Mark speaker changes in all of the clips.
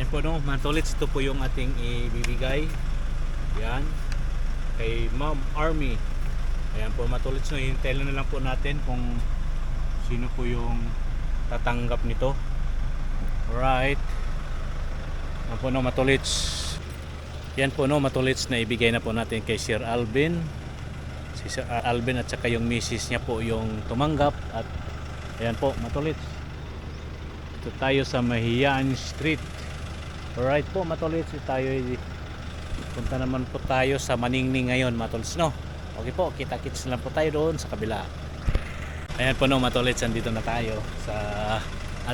Speaker 1: Yan po no, mga tolits, ito po yung ating ibibigay. Yan. Kay Ma'am Army. Ayan po mga tolits, no, hintayin na lang po natin kung sino po yung tatanggap nito. Alright. Yan po no, mga tolits. Yan po no, mga tolits, na ibigay na po natin kay Sir Alvin. Si Sir Alvin at saka yung misis niya po yung tumanggap. At ayan po mga tolits, ito tayo sa Mahiyaan Street. Alright po mga tolits, tayo punta naman po tayo sa Maningning ngayon mga tolits, no. Okay po, kita-kits na lang po tayo doon sa kabila. Ayan po no mga tolits, andito na tayo sa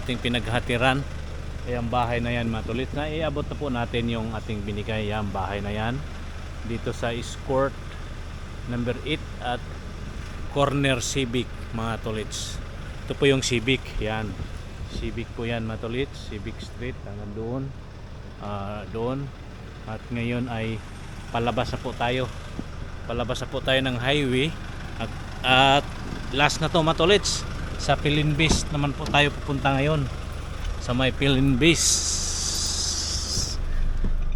Speaker 1: ating pinaghatiran. Ayan bahay na yan mga tolits, na iabot na po natin yung ating binigay. Ayan bahay na yan dito sa Escort number 8 at Corner Civic mga tolits. Ito po yung Civic, yan Civic po yan mga tolits, Civic Street hanggang doon. Doon. At ngayon ay palabas na po tayo ng highway. At last na to mga tolits, sa Pilinbis naman po tayo pupunta ngayon, sa may Pilinbis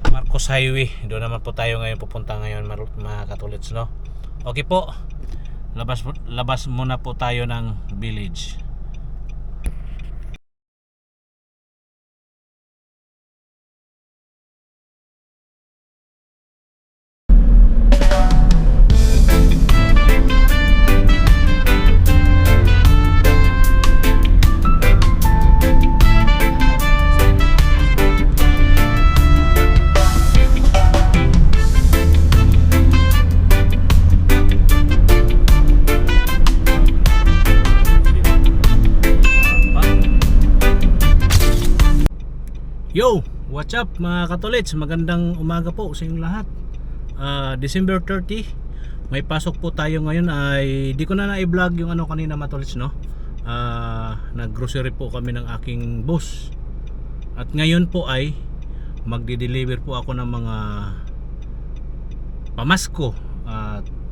Speaker 1: Marcos Highway. Doon naman po tayo ngayon pupunta ngayon mga katolits, no. Okay po, labas muna po tayo ng village. Yo, what's up mga katolits? Magandang umaga po sa inyong lahat. December 30, may pasok po tayo ngayon. Ay di ko na i-vlog yung ano kanina mga katolits, no. Nag-grocery po kami ng aking boss. At ngayon po ay magde-deliver po ako ng mga pamasko.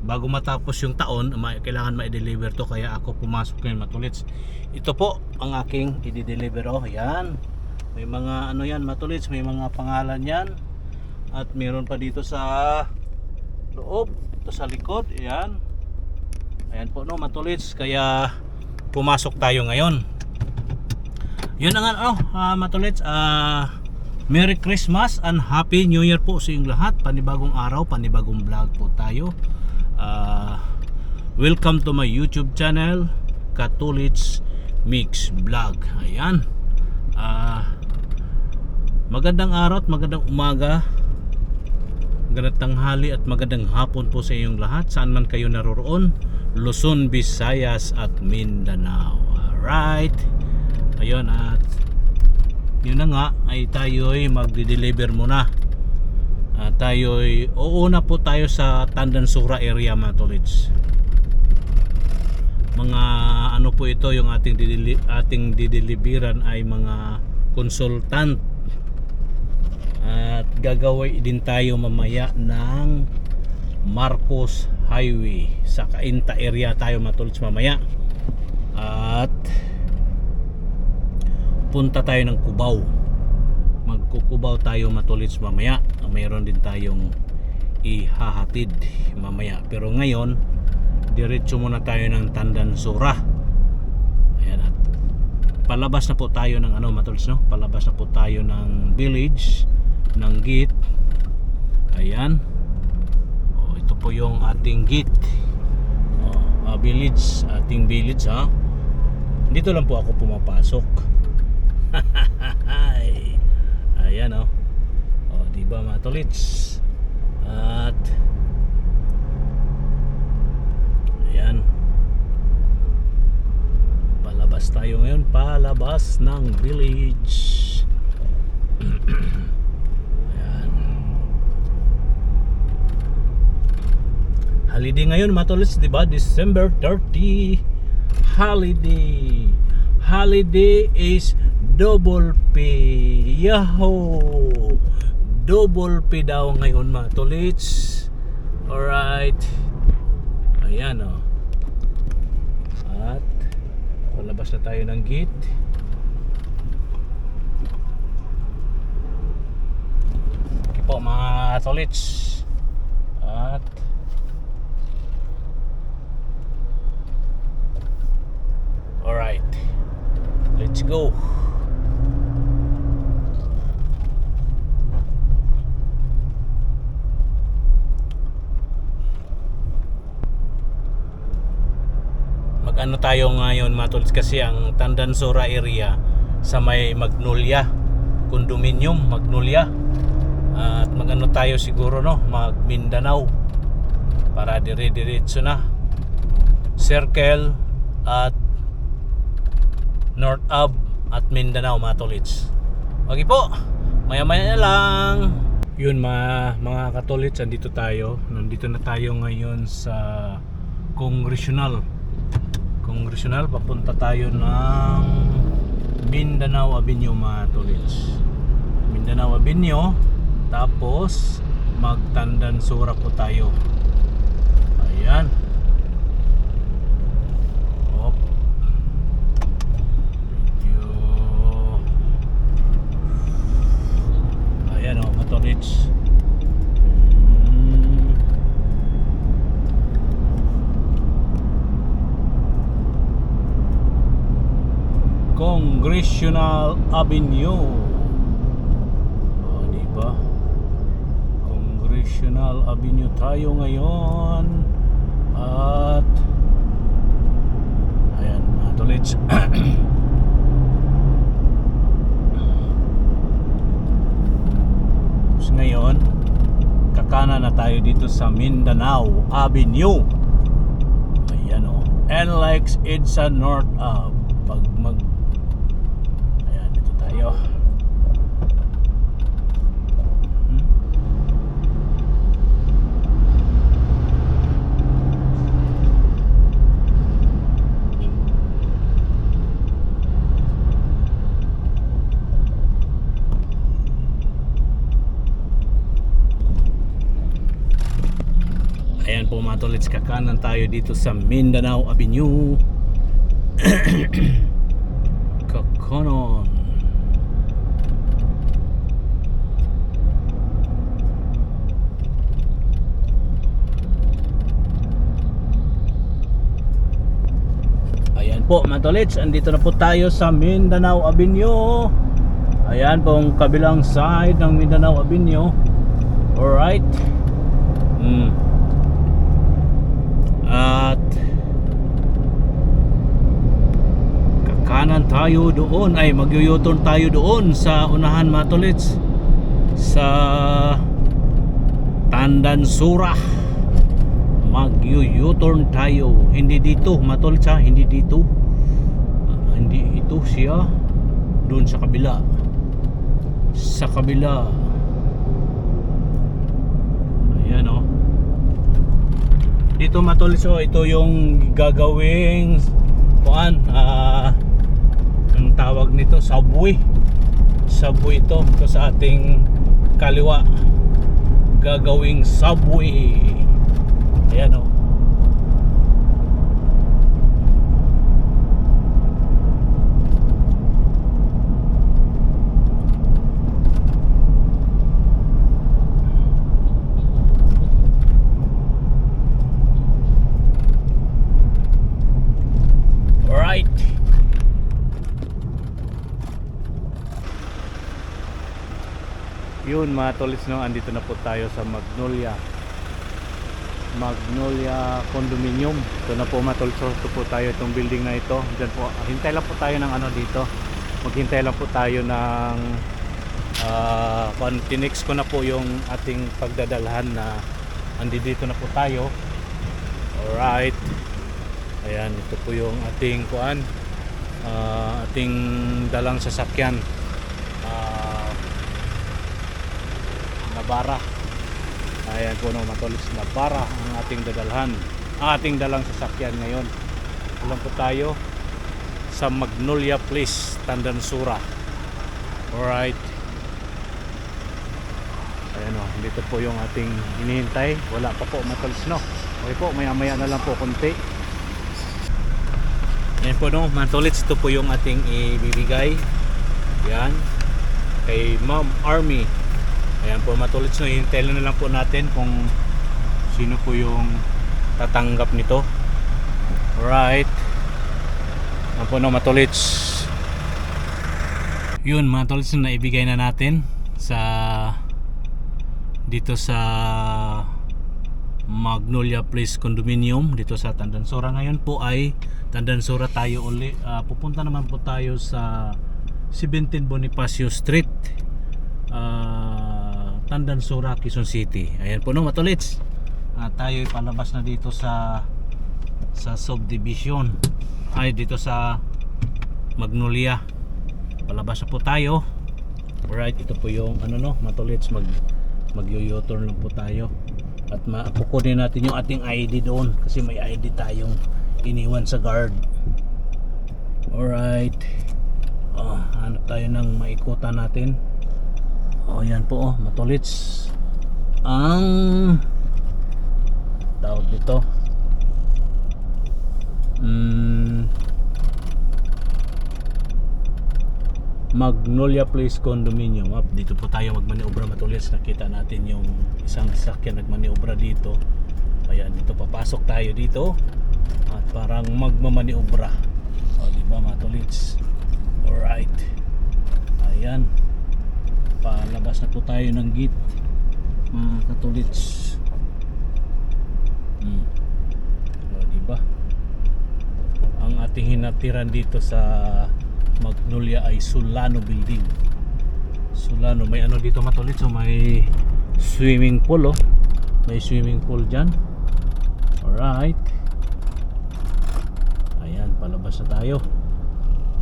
Speaker 1: Bago matapos yung taon, kailangan ma-deliver to, kaya ako pumasok ngayon mga katolits. Ito po ang aking i-deliver. Oh, yan. May mga ano yan matulits, may mga pangalan yan. At meron pa dito sa loob, ito sa likod, ayan. Ayan po no matulits, kaya pumasok tayo ngayon. Yun ang ano matulits, Merry Christmas and Happy New Year po sa inyong lahat. Panibagong araw, panibagong vlog po tayo. Welcome to my YouTube channel, Katolits Mix Vlog. Ayan. Magandang araw at magandang umaga, magandang tanghali at magandang hapon po sa inyong lahat, saan man kayo naroroon, Luzon, Visayas at Mindanao. Alright. Ayun, at yun na nga, ay tayo'y magde-deliver muna. Uuna po tayo sa Tandansura area mga tolits. Mga ano po ito, yung ating dideliveran ay mga consultant. At gagawin din tayo mamaya ng Marcos Highway. Sa Cainta area tayo matulits mamaya. At punta tayo ng Cubao. Magkukubaw tayo matulits mamaya. Mayroon din tayong ihahatid mamaya. Pero ngayon, diretso muna tayo ng Tandansura. Ayan, at palabas na po tayo ng ano matulits, no? Palabas na po tayo ng village, ng gate. Ayan. Ito po yung ating gate. Village, ating village ha. Dito lang po ako pumapasok. Ayan diba mga tolits? At ayan, palabas tayo ngayon, palabas ng village. Ayan. Holiday ngayon mga tolits, diba? December 30 holiday. Holiday is double pay. Yahoo! Double pay daw ngayon mga tolits. Alright. Ayan At palabas na tayo ng gate. po mga tolits. At alright, let's go. Mag-ano tayo ngayon mga tolits, kasi ang Tandansora area sa may Magnolia condominium, Magnolia. At mag-ano tayo siguro, no, mag Mindanao para dire-diretso na Circle at North Ave at Mindanao mga tolits. Okay po, maya-maya na lang. Yun mga katolits, nandito na tayo ngayon sa Congressional, papunta tayo ng Mindanao Avenue mga tolits. Mindanao Avenue, tapos mag-Tandansora po tayo. Ayan. Hop. Medyo ayan o mga tolits. Congressional Avenue. O, diba? Congressional Avenue tayo ngayon. At ayan mga tolits. Tapos ngayon, kakana na tayo dito sa Mindanao Avenue. Ayan o, NLEX EDSA North Ave. Pag ayan, dito tayo. Ayan po mga tolits, kakanan tayo dito sa Mindanao Avenue. Kakanon. Ayan po mga tolits, andito na po tayo sa Mindanao Avenue. Ayan po ang kabilang side ng Mindanao Avenue. Alright. At kakanan tayo doon, ay mag-u-turn tayo doon sa unahan mga tolits, sa Tandansora. Mag-u-turn tayo, hindi dito mga tolits ha, hindi dito, hindi ito siya, doon sa kabila, ayan o. Dito mga tolits, ito yung gagawing kuan, ang tawag nito subway ito sa ating kaliwa, gagawing subway. Ayan o. Alright. Yun mga tolits, no, andito na po tayo sa Magnolia condominium. Ito na po mga tolits, ito po tayo, itong building na ito. Diyan po, hintay lang po tayo ng ano dito, maghintay lang po tayo ng tinext ko na po yung ating pagdadalhan na andito na po tayo. Alright. Ayan, ito po yung ating kuan, ating dalang sasakyan, Navara. Ayan po no, matolis, Navara ang ating dadalhan, ating dalang sasakyan ngayon. Alam po tayo sa Magnolia Place, Tandansora. Alright. Ayan o, dito po yung ating hinihintay. Wala pa po matolis, no. Okay po, maya maya na lang po konti. Yan po no, mga tolits, ito po yung ating ibibigay. Yan. Kay Ma'am Army. Ayan po matulits, no, hintay na lang po natin kung sino po yung tatanggap nito. Alright. Ayan po, no, matulits. Yun, matulits na naibigay na natin sa dito sa Magnolia Place Condominium dito sa Tandansora. Ngayon po ay Tandansora tayo uli. Pupunta naman po tayo sa 17 Bonifacio Street, Tandansora, Quezon City. Ayan po, no, matulits. Tayo palabas na dito sa subdivision, ay dito sa Magnolia. Palabas na po tayo. Alright, ito po yung ano, no, matulits, mag-u-turn lang po tayo. At makukunin natin yung ating ID doon kasi may ID tayong iniwan sa guard. Alright. Hanap tayo ng maikutan natin. Yan po, matulits. Ang tawag dito, Magnolia Place Condominium. Dito po tayo magmaniobra, matulits. Nakita natin yung isang sasakyan nagmaniobra dito. Ayan, dito papasok tayo dito at parang magmamaniobra. Diba, matulits? Alright. Ayan, palabas na po tayo ng gate, mga katulits. Diba, ang ating hinatiran dito sa Magnolia ay Solano Building. Solano, may ano dito matulits, so may swimming pool, may swimming pool dyan. Alright. Ayan, palabas na tayo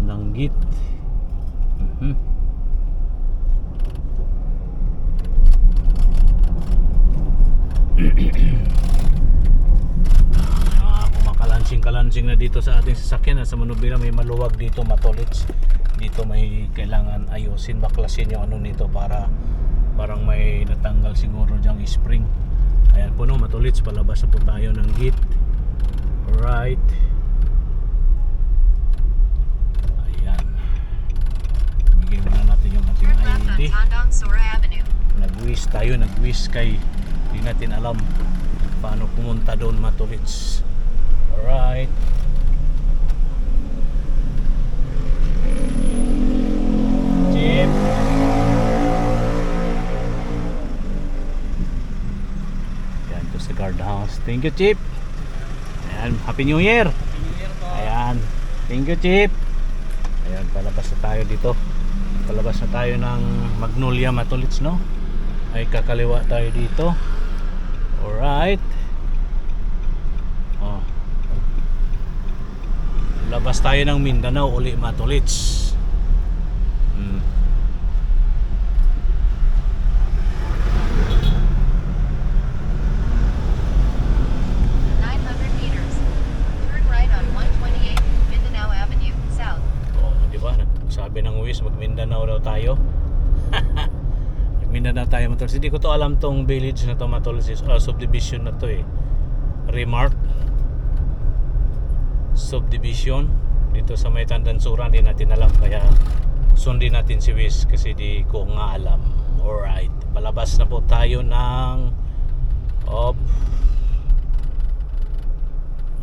Speaker 1: ng gate. Kumakalanching na dito sa ating sasakyan. Sa manubila may maluwag dito, matulits. Dito may kailangan ayusin, baklasin yung ano nito para parang may natanggal siguro dyang spring. Ayan po, no, matulits, palabas na po tayo ng gate. Alright. Ayan, bigyan na natin yung ating ID. Nag-wish tayo, nag-wish kay hindi natin alam paano pumunta doon, matulits. Alright. Jeep. Ayan, ito sa guardhouse. Thank you, Chief. Ayan, Happy New Year.
Speaker 2: Happy New Year po.
Speaker 1: Ayan, thank you, Chief. Ayan, palabas na tayo dito. Palabas na tayo ng Magnolia, matulits, no? Ay kakaliwa tayo dito. Alright. Labas tayo ng Mindanao uli, matulits.
Speaker 3: 900 meters. Turn right on 128 Mindanao Avenue South.
Speaker 1: Di ba? Sabi ng Wiz, mag Mindanao daw tayo. Mag Mindanao tayo, matulits. Hindi ko to alam tong village na to, matulits. Subdivision na to eh. Remark subdivision dito sa may Tandansura. Hindi natin alam, kaya sundin natin si Wiz kasi di ko nga alam. Alright, palabas na po tayo ng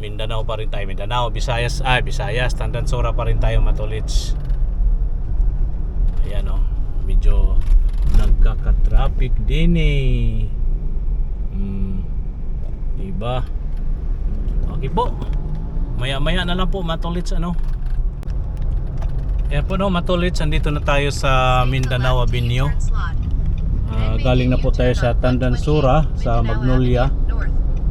Speaker 1: Mindanao pa rin tayo. Mindanao, Visayas, Tandansura pa rin tayo, matulits. Ayan, medyo nagkaka-traffic din eh. Diba? Okay po, maya na lang po, matulits, ano. Ayan po, no, matulits, andito na tayo sa Mindanao Avenue. Galing na po tayo sa Tandansura, sa Magnolia.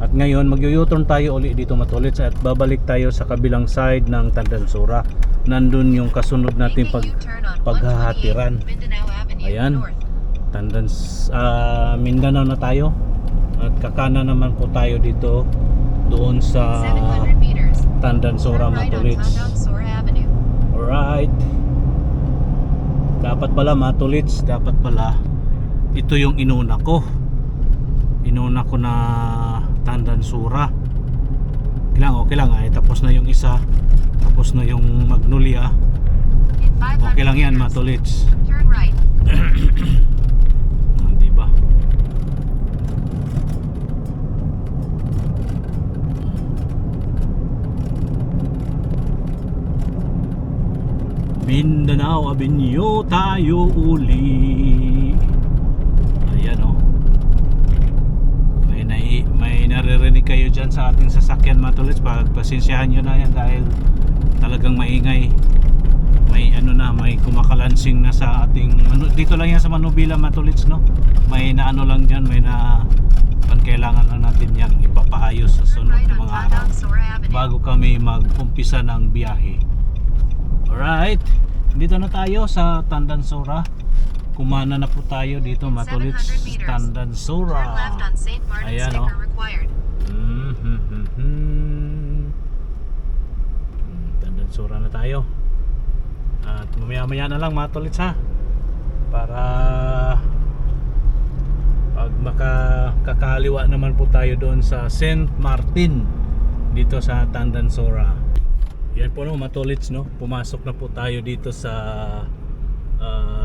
Speaker 1: At ngayon mag-u-turn tayo uli dito, matulits, at babalik tayo sa kabilang side ng Tandansura. Nandun yung kasunod nating paghahatiran. Ayan, Mindanao na tayo. At kakana naman po tayo dito doon sa Tandansura, matulits. Alright. Dapat pala, matulits, dapat pala ito yung inuna ko na Tandansura. Okay lang ay tapos na yung isa, tapos na yung Magnolia. Okay lang yan, matulits.
Speaker 3: Turn right.
Speaker 1: Diba? Mindanao Avenue tayo uli. Ayan oh. May naririnig kayo dyan sa ating sasakyan mga tolits. Pagpasensyahan nyo na yan dahil talagang maingay. May ano na, may kumakalansing na sa ating dito lang yan sa Manubila mga tolits, no? May na ano lang dyan, may na kailangan lang natin yang ipapaayos sa
Speaker 3: Turn
Speaker 1: sunod
Speaker 3: right
Speaker 1: na
Speaker 3: on
Speaker 1: mga araw
Speaker 3: Tandang Sora Avenue.
Speaker 1: bago kami mag-umpisa ng biyahe. Alright, dito na tayo sa Tandansora. Kumana na po tayo dito mga tolits.
Speaker 3: 700 meters.
Speaker 1: Tandansora.
Speaker 3: Turn left on St. Martin
Speaker 1: Ayan,
Speaker 3: sticker
Speaker 1: oh.
Speaker 3: required.
Speaker 1: Tandansora na tayo. At mamaya-maya na lang mga tolits ha. Para pag makakaliwa naman po tayo doon sa St. Martin dito sa Tandansora. Yan po no mga tolits, no. Pumasok na po tayo dito sa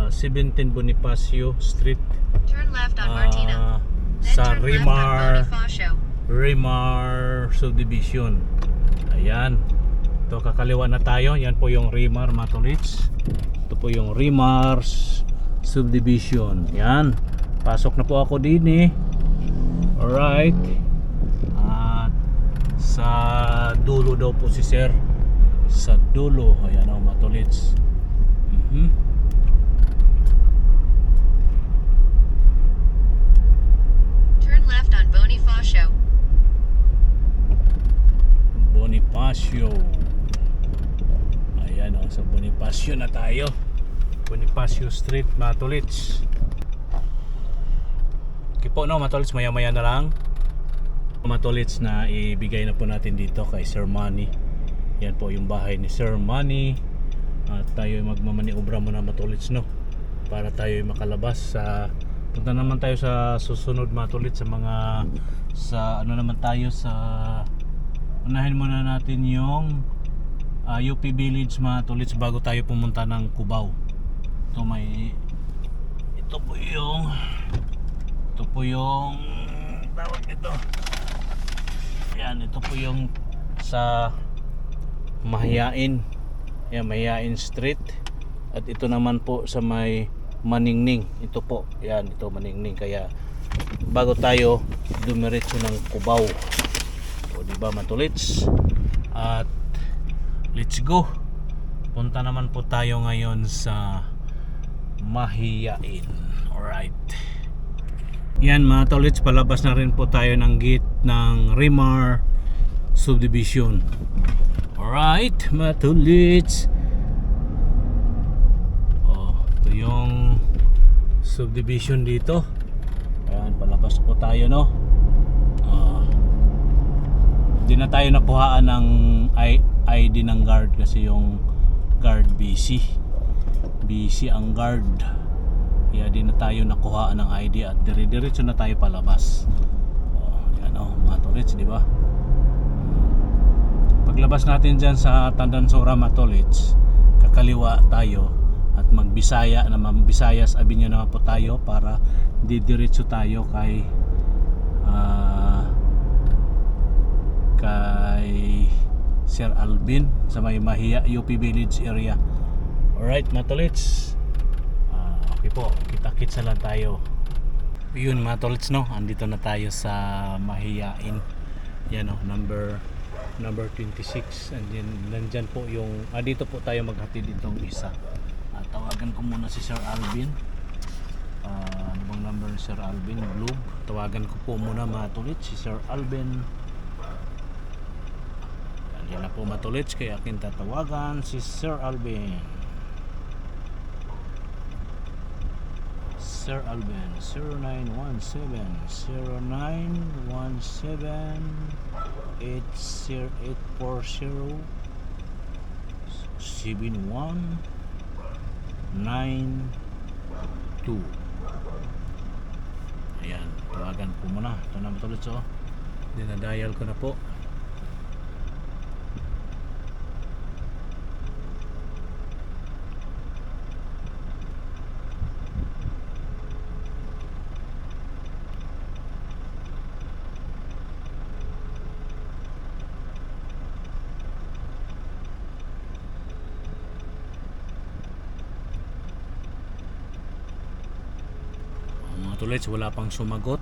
Speaker 1: 17 Bonifacio Street.
Speaker 3: Turn left on Martina. Then
Speaker 1: Sa
Speaker 3: turn left on Bonifacio.
Speaker 1: Rimar Subdivision. Ayan. Ito kakaliwa na tayo. Yan po yung Rimar mga tolits. Ito po yung Rimar Subdivision. Yan. Pasok na po ako din eh. Alright. At sa dulo daw po si sir. Sa dulo. Ayan o mga tolits.
Speaker 3: Turn left on Bonifacio.
Speaker 1: Bonifacio. Ayan o. Sa Bonifacio na tayo. Bonifacio Street mga tolits. Okay po no, matolits, maya-maya na lang matolits na ibigay na po natin dito kay Sir Manny. Yan po yung bahay ni Sir Manny. At tayo magmamaniobra muna matolits no, para tayo makalabas sa punta naman tayo sa susunod matolits sa mga sa ano naman tayo sa unahin muna natin yung UP Village matolits bago tayo pumunta ng Cubao. Ito po yung tawag nito. Yan, ito po yung sa Mahiyain. Yan, Mahiyain Street. At ito naman po sa may Maningning. Ito po, yan, ito Maningning. Kaya bago tayo dumiretso ng Cubao. O diba matulits? At let's go. Punta naman po tayo ngayon sa Mahiyain. Alright. Yan mga tolits, palabas na rin po tayo ng gate ng Rimar Subdivision. Alright mga tolits. Ito yung subdivision dito. Ayan, palabas po tayo no. Di na tayo nakuhaan ng ID ng guard kasi yung guard busy ang guard. Kaya di na tayo nakuhaan ng ID at dire-diretso na tayo palabas. Yan o mga tolits, di ba? Paglabas natin dyan sa Tandansora mga tolits, kakaliwa tayo at Visayas Avenue naman po tayo para didiretso tayo kay Sir Alvin sa may Mahiya UP Village area. Alright mga tolits. Okay po, kita-kitsa lang tayo. Yun mga tolits no, andito na tayo sa Mahiyain. Yan o, number 26. And then, nandyan po yung dito po tayo maghatid itong isa. Tawagan ko muna si Sir Alvin. Ano bang number ni Sir Alvin? Globe. Tawagan ko po muna mga tolits si Sir Alvin. Yan na po mga tolits, kaya akin tatawagan si Sir Alvin. Sir Alvin 0917-80840-7192. Ayan, tawagan po muna. Ito na matulad so. Dinadial ko na po. Matulits, wala pang sumagot.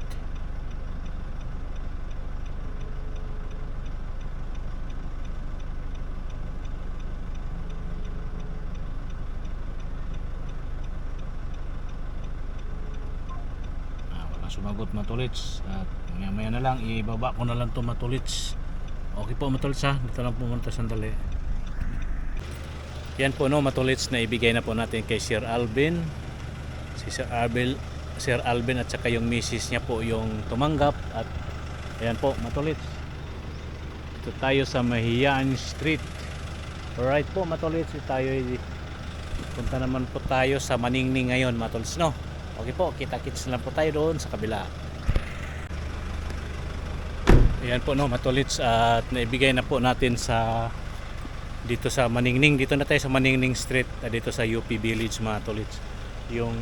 Speaker 1: Walang sumagot Matulits. At maya na lang, ibaba ko na lang to Matulits. Okay po Matulits ha, dito lang pumunta sandali. Yan po no Matulits, na ibigay na po natin kay Sir Alvin. Si Sir Alvin at saka yung misis niya po yung tumanggap. At ayan po Matulits, ito tayo sa Mahiyaan Street. Alright po Matulits, tayo punta naman po tayo sa Maningning ngayon Matulits no. Okay po, kita-kits lang po tayo doon sa kabila. Ayan po no Matulits, at naibigay na po natin sa dito sa Maningning. Dito na tayo sa Maningning Street, dito sa UP Village Matulits. Yung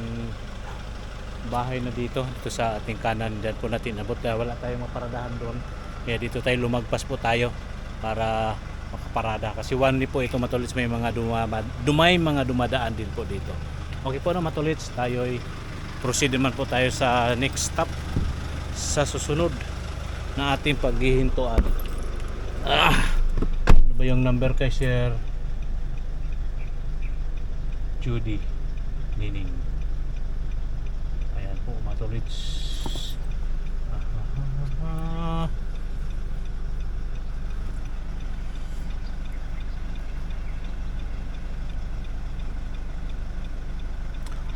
Speaker 1: bahay na dito sa ating kanan, dyan po natin abot. Wala tayong maparadahan doon, kaya dito tayo lumagpas po tayo para makaparada, kasi one way po ito Matulits. May mga dumadaan din po dito. Okay po na Matulits, tayo ay proceed naman po tayo sa next stop, sa susunod na ating paghihintuan. Ano ba yung number kay Sir Judy Nining? Ayan po Matulits.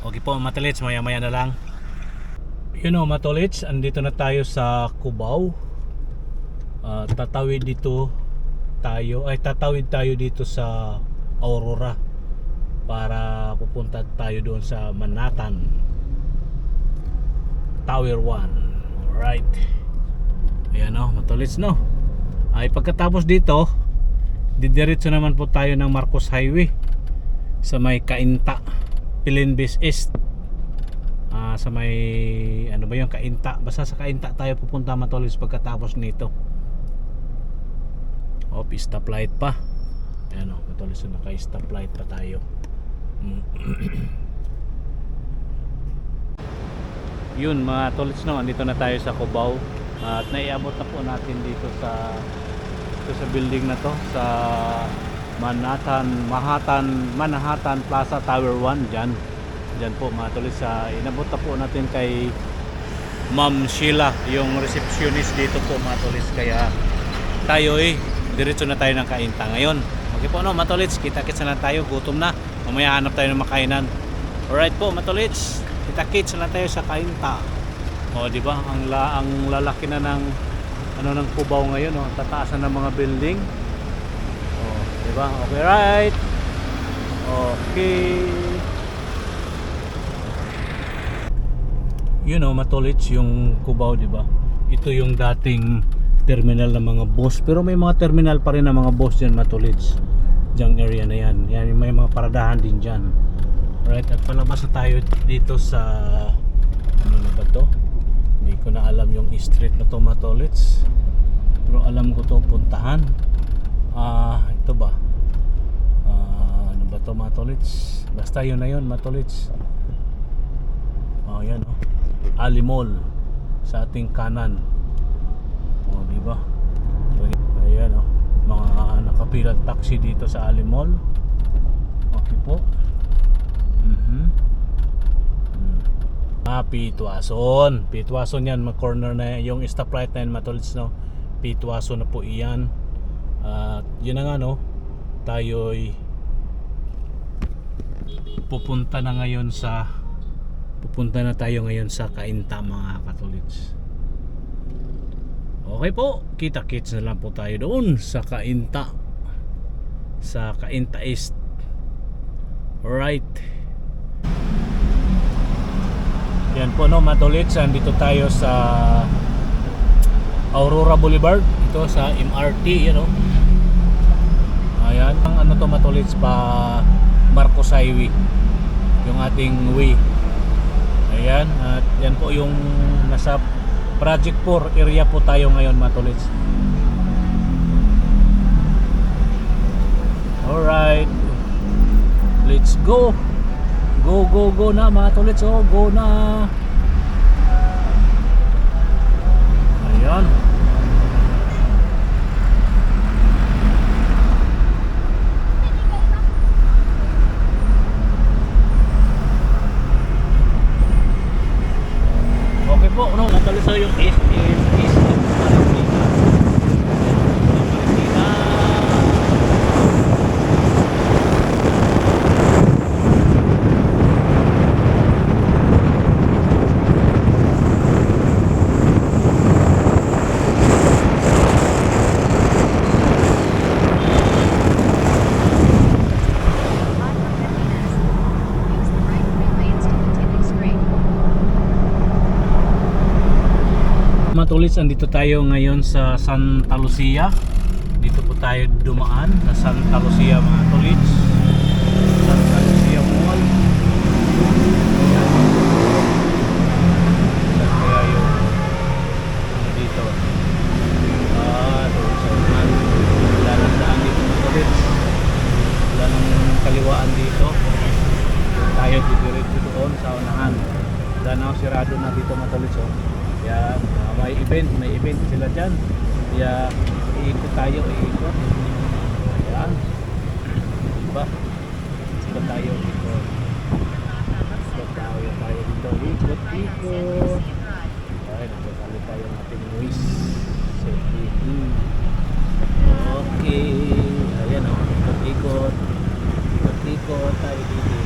Speaker 1: Okay po Matulits, maya maya na lang. You know Matulits, andito na tayo sa Cubao. Tatawid tayo dito sa Aurora para pupunta tayo doon sa Manhattan Tower 1. Alright, ayan o Matulits no. Ay pagkatapos dito, didiretso naman po tayo ng Marcos Highway sa may Cainta, Pilinbis East. Sa may ano ba yung Cainta, basta sa Cainta tayo pupunta Matulits pagkatapos nito. Stoplight pa. Ayan o Matulits, naka-stoplight pa tayo. Yun Matulits no, andito na tayo sa Cubao. At naiabot na po natin dito sa building na to, sa Manhattan Plaza Tower 1. Dyan po Matulits, inabot na po natin kay Ma'am Sheila, yung receptionist dito po Matulits. Kaya tayo diretso na tayo ng Cainta ngayon. Okay po no Matulits, kita-kits na lang tayo, gutom na, mamaya hanap tayo ng makainan. Alright po Matulits, kita-kits na lang tayo sa Cainta. O di ba, ang lalaki na ng ng Cubao ngayon, tataasan ng mga building. O di ba, okay right. Okay. Matulits, yung Cubao, di ba? Ito yung dating terminal ng mga bus, pero may mga terminal pa rin ng mga bus diyan Matulits. Diyan area na yan. Yan, may mga paradahan din diyan. Right, at palabas na tayo dito sa ano na ba to? Hindi ko na alam yung street na to Matulits. Pero alam ko to puntahan. Ito ba? Ano ba to Matulits? Basta yun na yun Matulits. Yan Ali Mall sa ating kanan. Di ba? Ayan mga nakapilang taxi dito sa Ali Mall. Okay po. Pitwason yan, corner na yung stoplight na yan Matulits no. Pitwason na po iyan. Yun na nga no, tayo'y pupunta na tayo ngayon sa Cainta mga Matulits. Okay po, kita-kits na lang po tayo doon sa Cainta, sa Cainta East. Alright, yan po no Matulits, andito tayo sa Aurora Boulevard, ito sa MRT, ayan, ang to Matulits, pa Marcos Highway yung ating way. Ayan, at yan po yung nasa Project 4 area po tayo ngayon Matulits. Alright, let's go. Go na Matulits, go na. Yan. Okay po, no, nataliso yung east Palestina. Palestina.
Speaker 3: Use the right 3 lanes to continue straight.
Speaker 1: Matulis, andito tayo ngayon sa Santa Lucia. Dito po tayo dumaan sa Santa Lucia, mga tulis. Santa Lucia Mall. Kaya yung ano dito. Doon sa unan. Wala lang daan dito, mga tulis. Wala nang kaliwaan dito. Tayo didiretso doon sa unahan. Danaw sirado na dito, mga tulis. Kaya may event sila dyan. Kaya iikot tayo, iikot. Ayan. Diba? Ikot tayo dito. Ikot tayo dito. Ikot, ikot. Ay, nagkakali tayo ng ating Luis. Safety. Okay. Ayan o. Ikot, ikot. Ikot, ikot tayo dito.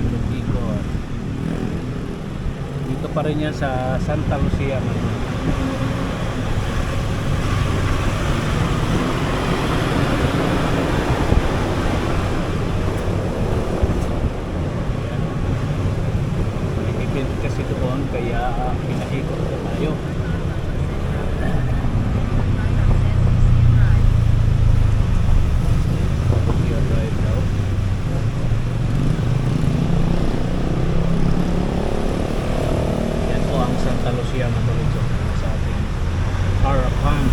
Speaker 1: Ikot, ikot. Dito pa rin yan sa Santa Lucia. May event kasi doon, kaya pinaikot na tayo. Here right now. Yan po ang Santa Lucia, matulog sa ating harapan.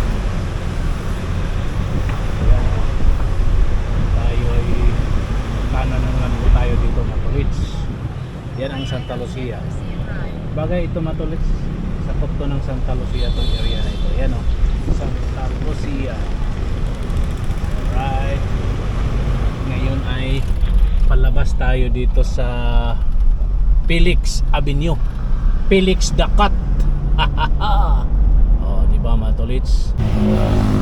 Speaker 1: Ayan. Tayo ay kanan naman po tayo dito, matulog. Yan ang Santa Lucia. Bagay ito, matulog. Sakop to ng Santa Lucia itong area na ito. Yan o, Santa Lucia. Alright. Ngayon ay palabas tayo dito sa Felix Avenue. Felix Dakat. Oh, di ba, mga tolits?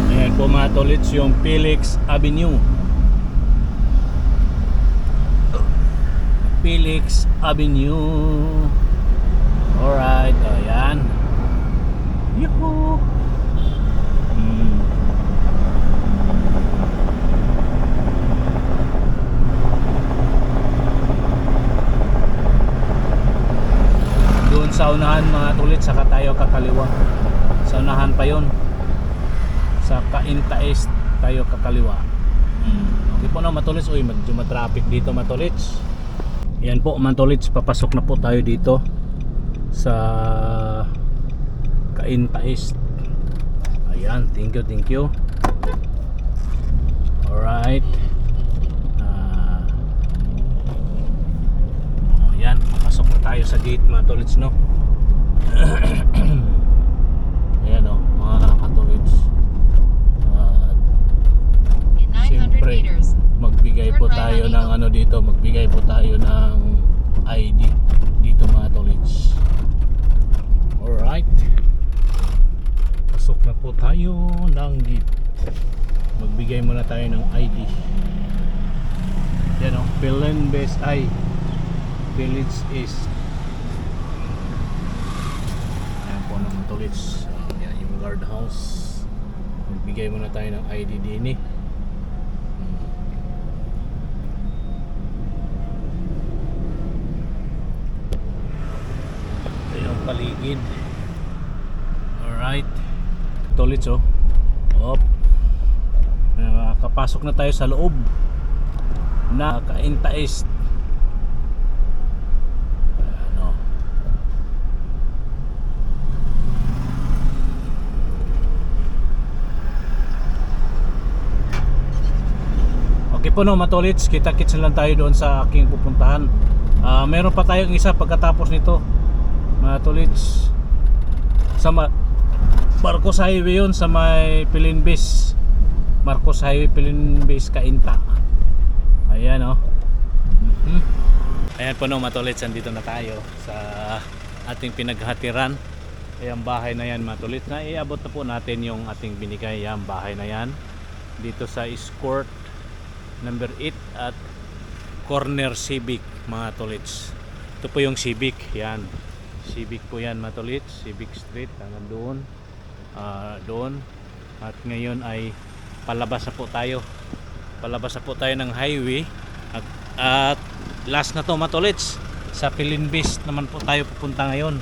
Speaker 1: Ayan po, mga tolits, yung Felix Avenue. Felix Avenue. Alright, ayan. Yuhu. Doon sa unahan, mga tulit, saka tayo kakaliwa. Sa unahan pa yon. Sa Cainta East tayo kakaliwa. Okay po na, matulits. Uy, medyo matraffic dito, matulits. Yan po, matulits, papasok na po tayo dito sa Cainta East. Ayan, thank you. Alright. Ayan, papasok na tayo sa gate, mga tolits, no? Ayan o, mga katolits.
Speaker 3: In 900
Speaker 1: Siyempre,
Speaker 3: meters,
Speaker 1: magbigay po tayo ng ano dito, magbigay po tayo ng ID dito, mga tolits. Alright. Pasok na po tayo ng gate. Magbigay muna tayo ng ID. Yan o, Belen Best I Village East. Ayan po naman tolits. Yan yung guardhouse. Magbigay muna tayo ng ID din eh. Yung paligid. Alright. Tolits oh. Op. Nakapasok na tayo sa loob na Cainta East. Ano. Okay po, no, matolits, kita-kits na lang tayo doon sa aking pupuntahan. Meron pa tayong isa pagkatapos nito, matolits, Marcos Highway yun sa may Pilinbis. Marcos Highway, Pilinbis, Cainta. Ayan o. Ayan po no, matulits, andito na tayo sa ating pinaghatiran. Ayan, bahay na yan matulits. Na iabot na po natin yung ating binigay. Ayan, bahay na yan. Dito sa Escort number 8 at Corner Civic mga tolits. Ito po yung Civic. Yan. Civic po yan matulits. Civic Street. Hanggang doon. Doon. At ngayon ay palabas na po tayo. Palabas na po tayo ng highway. At last na to matulits. Sa Pilinbis naman po tayo pupunta ngayon.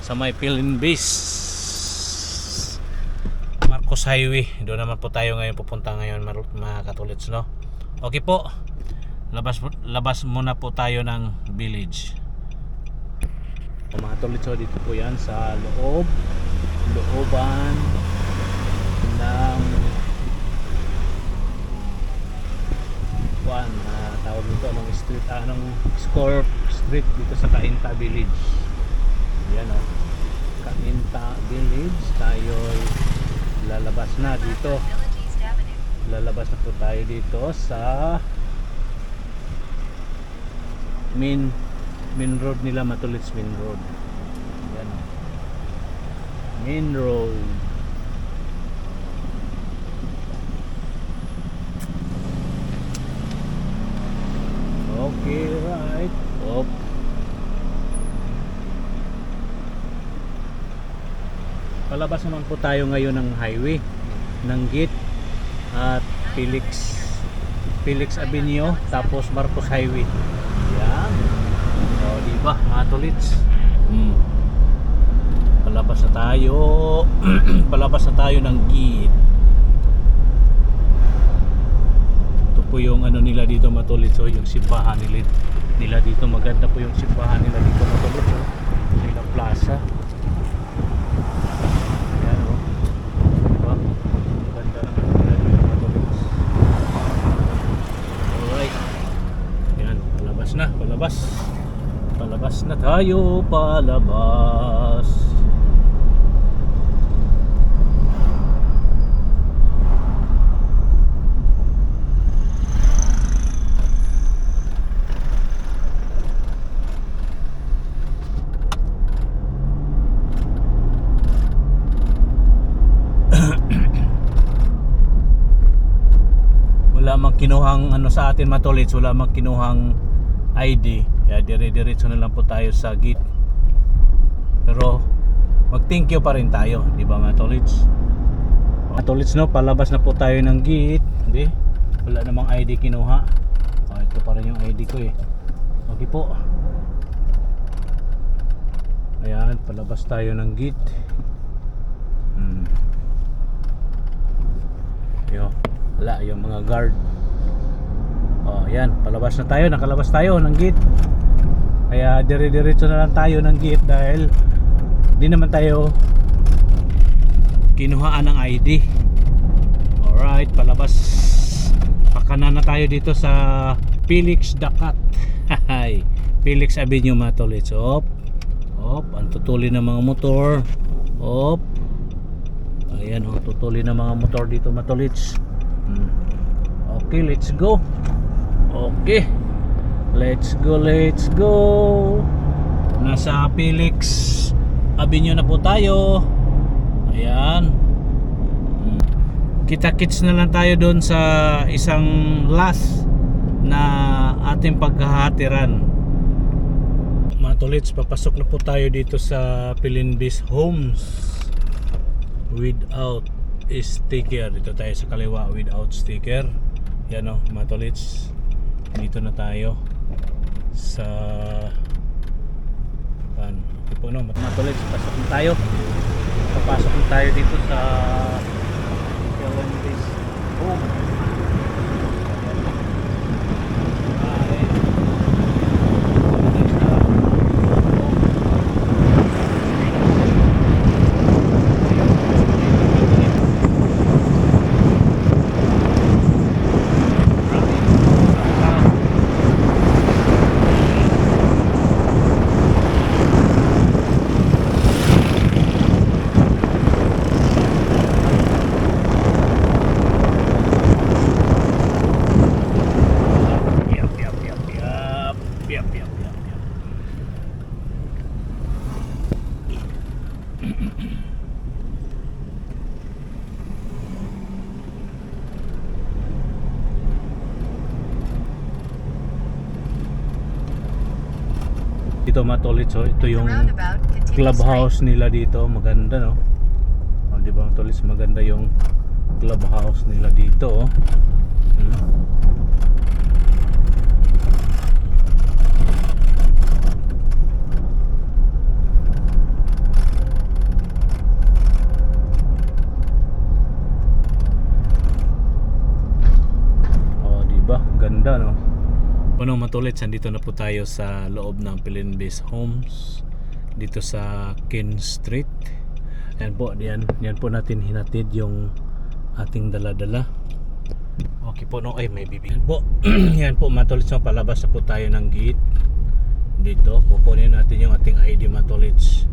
Speaker 1: Sa may Pilinbis Marcos Highway. Doon naman po tayo ngayon pupunta ngayon mga katulits, no? Okay po. Labas muna po tayo ng village. Mga katulits, dito po yan sa looban ng tawag nito ng street, ng Escort Street dito sa Cainta Village. Yan o, Cainta Village. Tayo lalabas na dito. Lalabas na po tayo dito sa main road nila matulits, main road. Yan o, main road. Okay, right. Op. Palabas naman po tayo ngayon ng highway ng gate at Felix Avenue, tapos Marcos Highway. Yan. O, diba mga tolits? Palabas na tayo. Palabas na tayo ng gate. Po yung ano nila dito matulits, yung simbahan nila dito. Maganda po yung simbahan nila dito matulits, nila plaza. Ayan o, diba? Maganda naman nila dito matulits. Alright, ayan, palabas na tayo, palabas. Wala mang kinuhang ano sa atin matulits, wala mang kinuhang ID, kaya dire-diretso na lang po tayo sa gate. Pero mag thank you pa rin tayo, di ba matulits? Matulits, no, palabas na po tayo ng gate. Di, wala namang ID kinuha. Ito pa rin yung ID ko eh. Okay po. Ayan, palabas tayo ng gate. Yo, wala yung mga guard. Yan, palabas na tayo, nakalabas tayo ng gate. Kaya dire-diretso na lang tayo ng gate dahil di naman tayo kinuhaan ng ID. Alright, palabas. Pakanan na tayo dito sa Felix Dacat. Felix Avenue matulits. Op, ang tutuli ng mga motor. Op. Ayan, tutuli ng mga motor dito matulits. Okay, let's go. Okay, let's go. Nasa Felix Avenue na po tayo. Ayan. Kita-kits na lang tayo doon sa isang last na ating paghahatiran. Matulits, papasok na po tayo dito sa Pilinbis Homes without sticker. Dito tayo sa kaliwa, without sticker. Yan o, matulits. Dito na tayo sa ito po, no, matulits, pasok na tayo. Papasok na tayo dito sa Pilinbis Home. Dito Matolits, oh, ito
Speaker 3: The
Speaker 1: yung
Speaker 3: roundabout continues straight.
Speaker 1: clubhouse nila dito, maganda no. Oh, di ba Matolits, maganda yung clubhouse nila dito, oh. Oh, di ba? Ganda no. Ano Matolits, andito na po tayo sa loob ng Pilinbis Homes dito sa Ken Street. Yan po, yan po natin hinatid yung ating dala-dala. Okay po no, ay may bibig po. Yan po Matolits, no, palabas na po tayo ng gate. Dito, kukunin natin yung ating ID Matolits.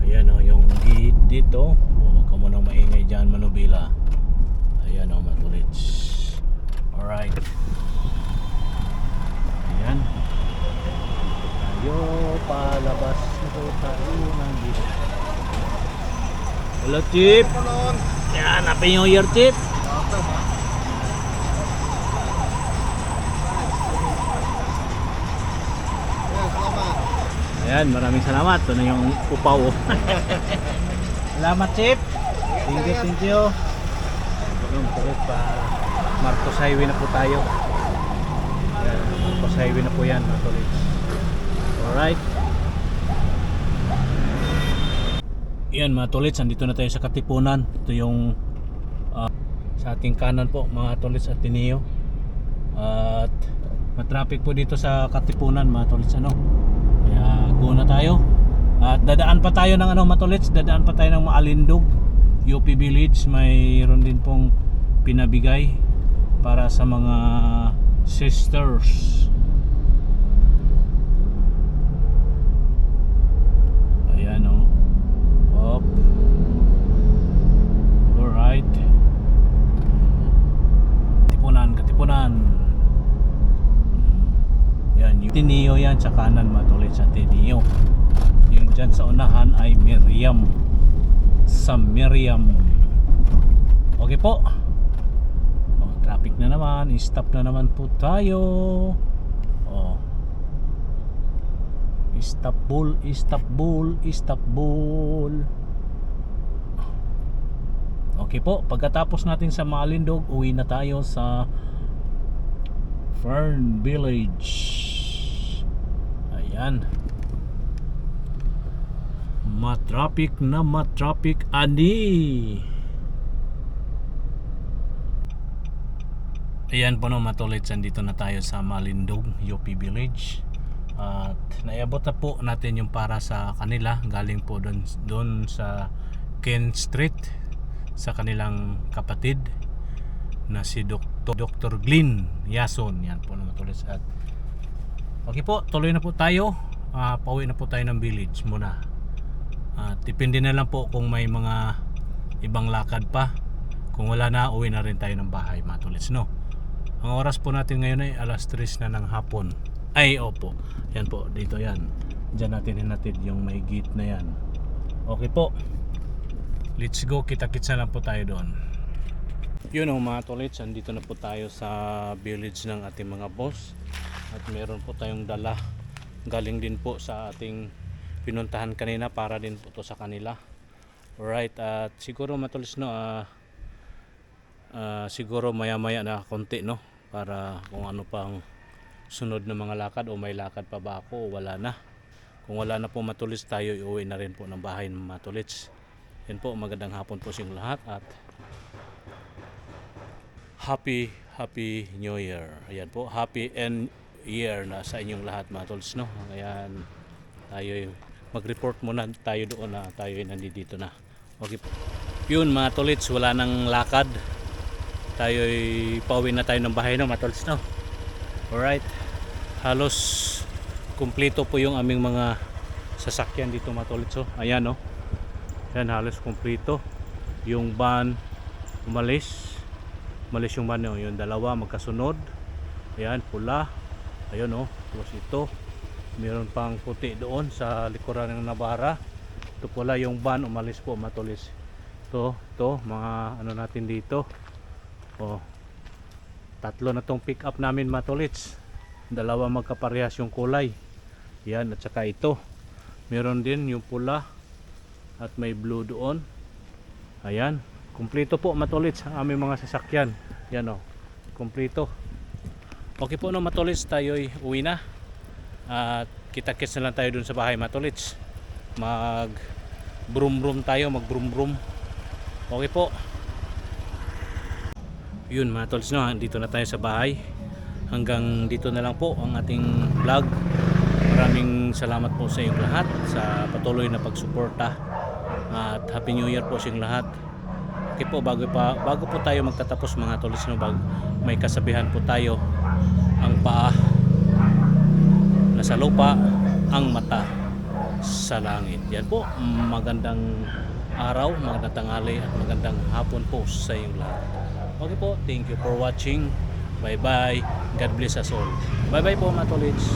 Speaker 1: Ayan o, yung gate dito. Huwag ka munang maingay dyan, Manubila. Ayan o Matolits. Alright. Ayan. Tayo, palabas na po tayo ng gate. Hello Chip. Yan, Happy New Year Chip. Ayan, maraming salamat. Ito na yung upaw. Salamat Chip. Thank you, thank you. Ayan, tuloy pa. Marcos Highway na po tayo. Ayan, Marcos Highway na po yan, tuloy. Alright. Yan mga tolits, andito na tayo sa Katipunan. Ito yung sa ating kanan po mga tolits, Ateneo. At matraffic po dito sa Katipunan mga tolits, ano. Kaya go na tayo. At dadaan pa tayo ng ano mga tolits, dadaan pa tayo ng Maalindog, UP Village. Mayroon din pong pinabigay para sa mga sisters. Ayan o. Up. Alright. Katipunan. Yan, yung Ateneo yan sa kanan mga tolits, Ateneo. Yung dyan sa unahan ay Miriam. Sa Miriam. Okay po. Oh, traffic na naman. Stop na naman po tayo. Oh. Istanbul. Okay po, pagkatapos natin sa Maalindog, uwi na tayo sa Fern Village. Ayan. Matraffic na matraffic ani. Ayan po no Matolits, dito na tayo sa Maalindog, UP Village. At naiabot na po natin yung para sa kanila. Galing po doon sa Ken Street sa kanilang kapatid na si Dr. Glenn Yason. Yan po naman tuloy. At okay po, tuloy na po tayo. Pauwi na po tayo ng village muna. Depende na lang po kung may mga ibang lakad pa. Kung wala na, uwi na rin tayo ng bahay mga tulis, no? Ang oras po natin ngayon ay alas 3 na ng hapon. Ay, opo. Yan po, dito yan. Diyan natin hinatid yung may gate na yan. Okay po. Let's go, kita-kits na lang po tayo doon. Yun o mga tolits, andito na po tayo sa village ng ating mga boss. At meron po tayong dala. Galing din po sa ating pinuntahan kanina para din po to sa kanila. Alright, at siguro mga tolits, no, siguro maya-maya na konti, no? Para kung ano pang sunod na mga lakad o may lakad pa ba ako o wala na. Kung wala na po matulis tayo, iuwi na rin po ng bahay ng matulits. Yan po, magandang hapon po sa lahat at Happy New Year. Ayan po, Happy End Year na sa inyong lahat mga tolits, no? Ayan, tayo mag-report muna tayo doon na tayo ay nandito na. Okay po. Yun mga tolits, wala nang lakad. Tayo ay pauwi na tayo ng bahay, no mga tolits, no? Alright, halos kumpleto po yung aming mga sasakyan dito mga tolits, oh. Ayan, no? Yan, halos kumpleto. Yung van umalis yung van, no? Yung dalawa magkasunod. Ayan, pula. Ayun, oh. Tapos ito, meron pang puti doon sa likuran ng Navara. Ito pala yung van, umalis po matulis. To mga ano natin dito. Oh. Tatlo na tong pick up namin matulits. Dalawa magkaparehas yung kulay. Yan, at saka ito. Meron din yung pula at may blue doon. Ayan, kumpleto po matulits ang aming mga sasakyan. Yan oh, kumpleto. Okay po no matulits, tayo'y uwi na. At kita-kits na lang tayo dun sa bahay matulits. Mag brum tayo, mag brum. Okay po. Yun mga tolls, no, dito na tayo sa bahay. Hanggang dito na lang po ang ating vlog. Maraming salamat po sa inyong lahat sa patuloy na pagsuporta. At Happy New Year po sa inyong lahat. Okay po, bago po tayo magtatapos mga tolls, no, may kasabihan po tayo. Ang paa nasa lupa, ang mata sa langit. Yan po, magandang araw, magandang tanghali at magandang hapon po sa inyong lahat. Okay po, thank you for watching. Bye bye. God bless us all. Bye bye po mga tolits.